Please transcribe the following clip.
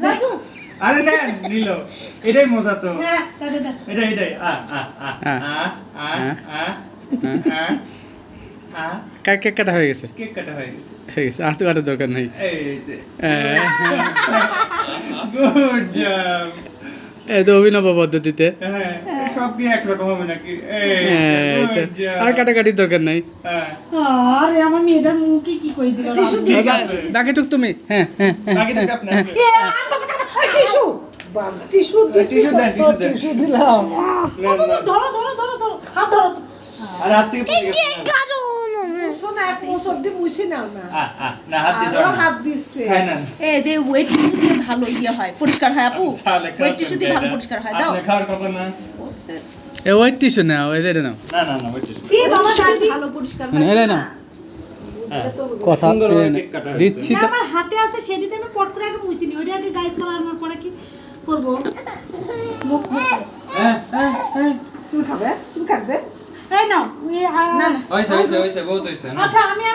রাজু আরে না নিল এটাই মজা তো হ্যাঁ দাদা এটাই কেক কাটা হয়ে গেছে কেক কাটা হয়ে গেছে আর তো কাটার দরকার নাই এই যে গুড জব এই তো অভিনব পদ্ধতিতে হ্যাঁ সব কি একরকম হবে নাকি এই তো, আর কাটাকাটির দরকার নাই আরে আমার মেয়েটার মুখে কি কই দিল টিস্যু বাকি টুক তুমি হ্যাঁ হ্যাঁ বাকি তো আপনার টিস্যু টিস্যু দিছি টিস্যু দেন, টিস্যু দেন। টিস্যু দিলাম ধরো ধরো ধরো ধরো হাত ধরো আর হাত থেকে পড়ে গেছে শোনা এক মোসর দিয়ে মুছে নাও না না হাত দিয়ে আরো দাও হাত দিচ্ছে খায় না এ দে ওয়েট টিস্যু দিয়ে ভালো হয় পরিষ্কার হয় আপু তাহলে ওয়েট টিস্যু দিয়ে ভালো পরিষ্কার হয় দাও আপনি খাওয়ার কথা না এ ওয়াইট টিস্যু নাও এই এটা নাও না ওয়েট কি বাবা ডাবি ভালো পরিষ্কার মানে হয় এটা নাও কথা সুন্দরভাবে কেক কাটা হয়েছে। দিচ্ছি তো আমার হাতে আছে সেদিতে আমি পট করে আগে মুছি নি ওইটা আগে গাইস করানোর পরে কি করব মুখ তুমি খাবে তুমি কাটবে এই নাও না না হয়েছে বহুত হয়েছে না আচ্ছা আমি আর